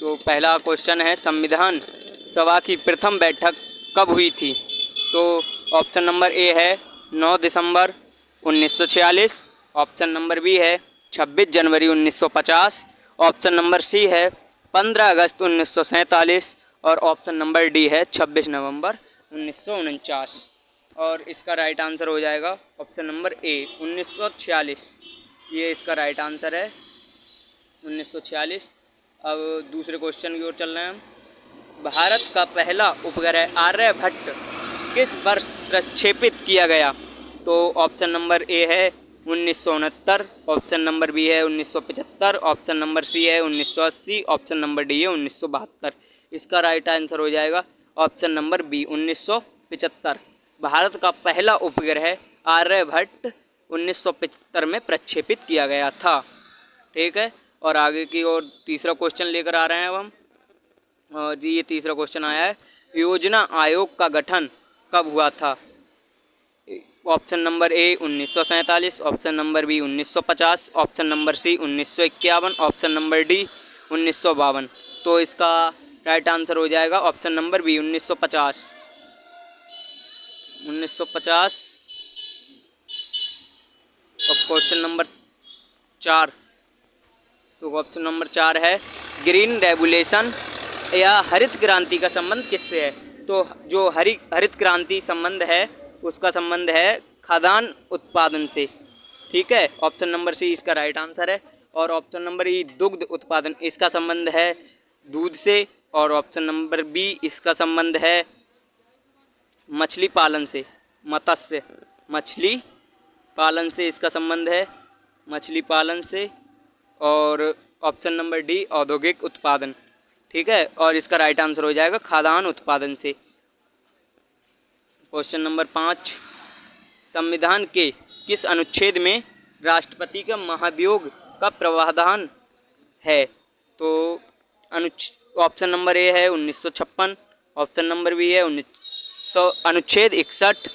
तो पहला क्वेश्चन है, संविधान सभा की प्रथम बैठक कब हुई थी? तो ऑप्शन नंबर ए है 9 दिसंबर 1946, ऑप्शन नंबर बी है 26 जनवरी 1950, ऑप्शन नंबर सी है 15 अगस्त 1947 और ऑप्शन नंबर डी है 26 नवंबर 1949। और इसका राइट आंसर हो जाएगा ऑप्शन नंबर ए 1946। ये इसका राइट आंसर है 1946। अब दूसरे क्वेश्चन की ओर चल रहे हैं हम। भारत का पहला उपग्रह आर्यभट्ट किस वर्ष प्रक्षेपित किया गया? तो ऑप्शन नंबर ए है 1969, ऑप्शन नंबर बी है 1975, ऑप्शन नंबर सी है 1980, ऑप्शन नंबर डी है 1972। इसका राइट आंसर हो जाएगा ऑप्शन नंबर बी 1975। भारत का पहला उपग्रह आर्यभट्ट 1975 में प्रक्षेपित किया गया था। ठीक है, और आगे की ओर तीसरा क्वेश्चन लेकर आ रहे हैं अब हम। और ये तीसरा क्वेश्चन आया है, योजना आयोग का गठन कब हुआ था? Option number A 1947, option number B 1950, option number C 1951, option number D 1952। तो इसका राइट आंसर हो जाएगा ऑप्शन नंबर बी 1950। 1950। अब क्वेश्चन नंबर 4। तो ऑप्शन नंबर 4 है, ग्रीन रेवोल्यूशन या हरित क्रांति का संबंध किससे है? तो जो हरित क्रांति संबंध है उसका संबंध है खाद्यान्न उत्पादन से। ठीक है, ऑप्शन नंबर सी इसका राइट आंसर है। और ऑप्शन नंबर ई दुग्ध उत्पादन, इसका संबंध है दूध से। और ऑप्शन नंबर बी इसका संबंध है मछली पालन से, मत्स्य मछली पालन से इसका संबंध है, मछली पालन से। और ऑप्शन नंबर डी औद्योगिक उत्पादन। ठीक है, और इसका राइट आंसर हो जाएगा खाद्यान्न उत्पादन से। क्वेश्चन नंबर 5, संविधान के किस अनुच्छेद में राष्ट्रपति का महाभियोग का प्रावधान है? तो ऑप्शन नंबर ए है 1956, ऑप्शन नंबर बी है अनुच्छेद 61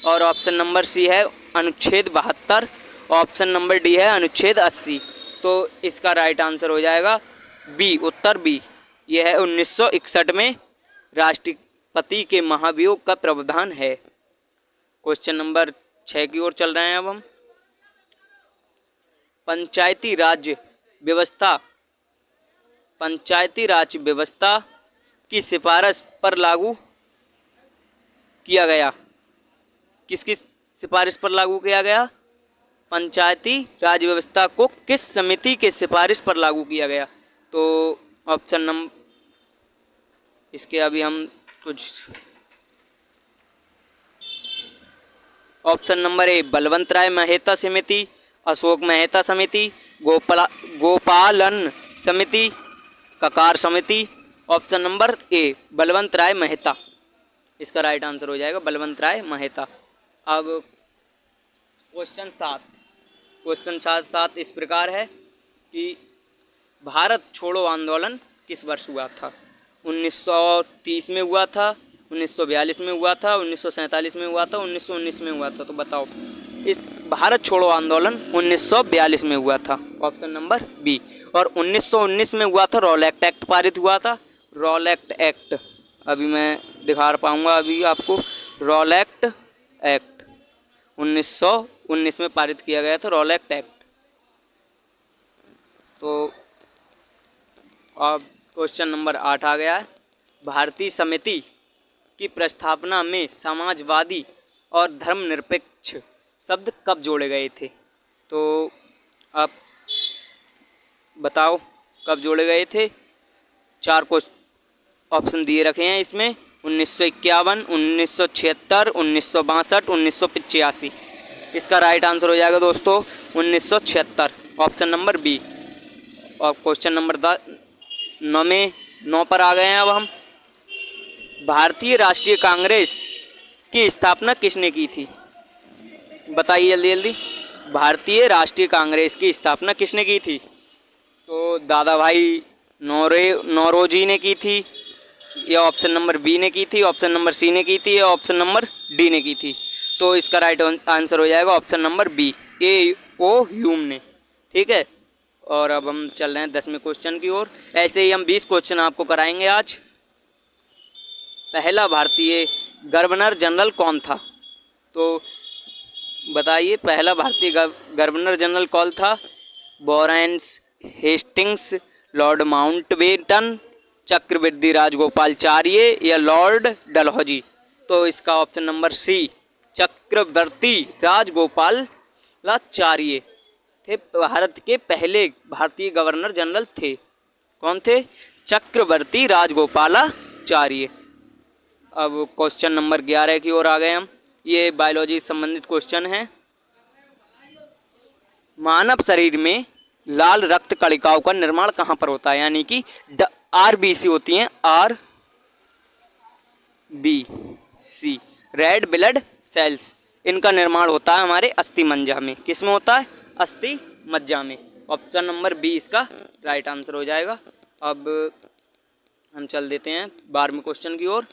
और ऑप्शन नंबर सी है अनुच्छेद 72, ऑप्शन नंबर डी है अनुच्छेद 80। तो इसका राइट आंसर हो जाएगा बी, उत्तर बी। यह है 1961 में राष्ट्रपति के महाभियोग का प्रावधान है। क्वेश्चन नंबर 6 की ओर चल रहे हैं अब हम। पंचायती राज व्यवस्था की सिफारिश पर लागू किया गया। किसकी सिफारिश पर लागू किया गया? पंचायती राज व्यवस्था को किस समिति के सिफारिश पर लागू किया गया? तो ऑप्शन नंबर इसके अभी हम कुछ ऑप्शन नंबर ए बलवंत राय मेहता समिति, अशोक मेहता समिति, गोपालन समिति, ककार समिति। ऑप्शन नंबर ए बलवंत राय मेहता, इसका राइट आंसर हो जाएगा बलवंत राय मेहता। अब क्वेश्चन 7 इस प्रकार है कि भारत छोड़ो आंदोलन किस वर्ष हुआ था? 1930 में हुआ था, 1942 में हुआ था, 1947 में हुआ था, 1919 में हुआ था। तो बताओ, इस भारत छोड़ो आंदोलन 1942 में हुआ था, ऑप्शन नंबर बी। और 1919 में हुआ था, रॉलेट एक्ट पारित हुआ था, रॉलेट एक्ट। अभी मैं दिखा पाऊँगा अभी आपको, रॉलेट एक्ट 1919 में पारित किया गया था, रॉलेट एक्ट। तो अब क्वेश्चन नंबर 8 आ गया है, भारतीय समिति की प्रस्तावना में समाजवादी और धर्मनिरपेक्ष शब्द कब जोड़े गए थे? तो आप बताओ कब जोड़े गए थे? 4 ऑप्शन दिए रखे हैं इसमें, 1951, 1976, 1962, 1985। इसका राइट आंसर हो जाएगा दोस्तों 1976, ऑप्शन नंबर बी। और क्वेश्चन नंबर 9 पर आ गए हैं अब हम। भारतीय राष्ट्रीय कांग्रेस की स्थापना किसने की थी? बताइए जल्दी जल्दी, भारतीय राष्ट्रीय कांग्रेस की स्थापना किसने की थी? तो दादा भाई नौरोजी ने की थी, या ऑप्शन नंबर बी ने की थी, ऑप्शन नंबर सी ने की थी, या ऑप्शन नंबर डी ने की थी। तो इसका राइट आंसर हो जाएगा ऑप्शन नंबर बी, ए ओ ह्यूम ने। ठीक है, और अब हम चल रहे हैं 10वें क्वेश्चन की ओर। ऐसे ही हम 20 क्वेश्चन आपको कराएंगे आज। पहला भारतीय गवर्नर जनरल कौन था? तो बताइए, पहला भारतीय गवर्नर जनरल कौन था? वॉरेन हेस्टिंग्स, लॉर्ड माउंटबेटन, चक्रवर्ती राजगोपालाचार्य या लॉर्ड डलहौजी? तो इसका ऑप्शन नंबर सी, चक्रवर्ती राजगोपालाचार्य थे भारत के पहले भारतीय गवर्नर जनरल थे। कौन थे? चक्रवर्ती राजगोपालाचार्य। अब क्वेश्चन नंबर 11 की ओर आ गए हम। ये बायोलॉजी संबंधित क्वेश्चन है। मानव शरीर में लाल रक्त कणिकाओं का निर्माण कहाँ पर होता है? यानी कि RBC होती हैं, RBC, रेड ब्लड सेल्स। इनका निर्माण होता है हमारे अस्थि मज्जा में। किस में होता है? अस्थि मज्जा में। ऑप्शन नंबर बी इसका राइट आंसर हो जाएगा। अब हम चल देते हैं 12वें क्वेश्चन की ओर।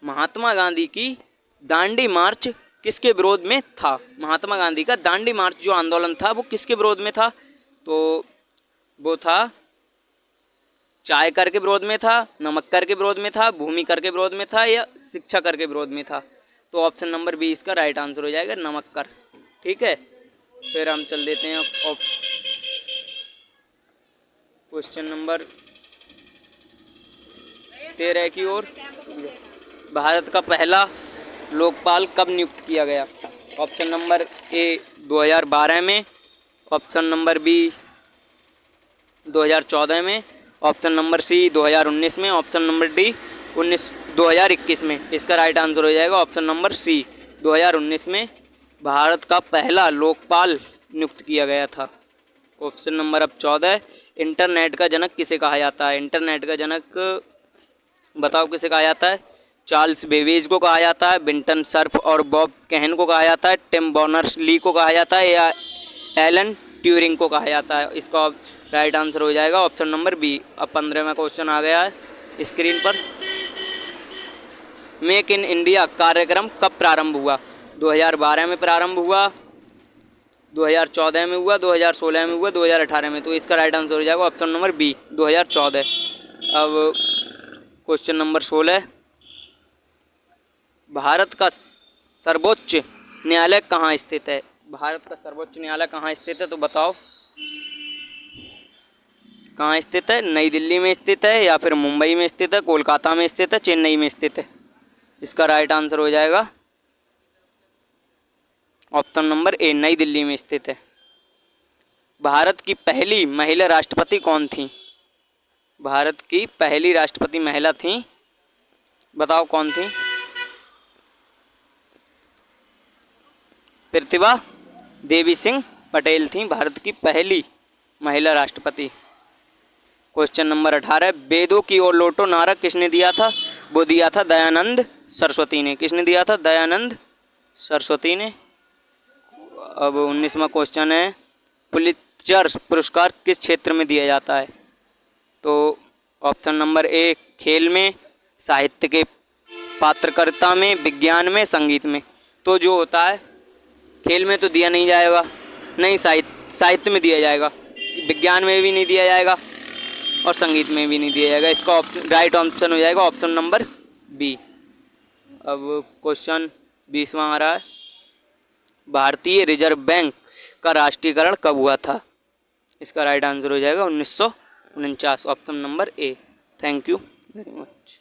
महात्मा गांधी की दांडी मार्च किसके विरोध में था? महात्मा गांधी का दांडी मार्च जो आंदोलन था वो किसके विरोध में था? तो वो था चाय कर के विरोध में था, नमक कर के विरोध में था, भूमि कर के विरोध में था या शिक्षा कर के विरोध में था? तो ऑप्शन नंबर बी इसका राइट आंसर हो जाएगा, नमक कर। ठीक है, फिर हम चल देते हैं क्वेश्चन नंबर 13 की ओर। भारत का पहला लोकपाल कब नियुक्त किया गया? ऑप्शन नंबर ए 2012 में, ऑप्शन नंबर बी 2014 में, ऑप्शन नंबर सी 2019 में, ऑप्शन नंबर डी 2021 में। इसका राइट आंसर हो जाएगा ऑप्शन नंबर सी, 2019 में भारत का पहला लोकपाल नियुक्त किया गया था। क्वेश्चन नंबर अब 14, इंटरनेट का जनक किसे कहा जाता है? इंटरनेट का जनक बताओ किसे कहा जाता है? चार्ल्स बेबेज को कहा जाता है, विंटन सर्फ और बॉब कहन को कहा जाता है, टिम बर्नर्स ली को कहा जाता है या एलन ट्यूरिंग को कहा जाता है? इसका राइट आंसर हो जाएगा ऑप्शन नंबर बी। अब 15वां क्वेश्चन आ गया है स्क्रीन पर। मेक इन इंडिया कार्यक्रम कब प्रारंभ हुआ? 2012 में प्रारंभ हुआ, 2014 में हुआ, 2016 में हुआ, 2018 में। तो इसका राइट आंसर हो जाएगा ऑप्शन नंबर बी, 2014। अब क्वेश्चन नंबर 16, भारत का सर्वोच्च न्यायालय कहाँ स्थित है? भारत का सर्वोच्च न्यायालय कहाँ स्थित है? तो बताओ कहाँ स्थित है? नई दिल्ली में स्थित है या फिर मुंबई में स्थित है, कोलकाता में स्थित है, चेन्नई में स्थित है? इसका राइट आंसर हो जाएगा ऑप्शन नंबर ए, नई दिल्ली में स्थित है। भारत की पहली महिला राष्ट्रपति कौन थी? भारत की पहली राष्ट्रपति महिला थी, बताओ कौन थी? प्रतिभा देवी सिंह पटेल थी भारत की पहली महिला राष्ट्रपति। क्वेश्चन नंबर 18, वेदों की ओर लौटो नारा किसने दिया था? वो दिया था दयानंद सरस्वती ने। किसने दिया था? दयानंद सरस्वती ने। अब 19वां क्वेश्चन है, पुलित्जर पुरस्कार किस क्षेत्र में दिया जाता है? तो ऑप्शन नंबर ए, खेल में, साहित्य के पत्रकारिता में, विज्ञान में, संगीत में। तो जो होता है खेल में तो दिया नहीं जाएगा, नहीं साहित्य में दिया जाएगा, विज्ञान में भी नहीं दिया जाएगा और संगीत में भी नहीं दिया जाएगा। इसका राइट ऑप्शन हो जाएगा ऑप्शन नंबर बी। अब क्वेश्चन 20वां आ रहा है, भारतीय रिजर्व बैंक का राष्ट्रीयकरण कब हुआ था? इसका राइट आंसर हो जाएगा 1949, option number A. Thank you very much.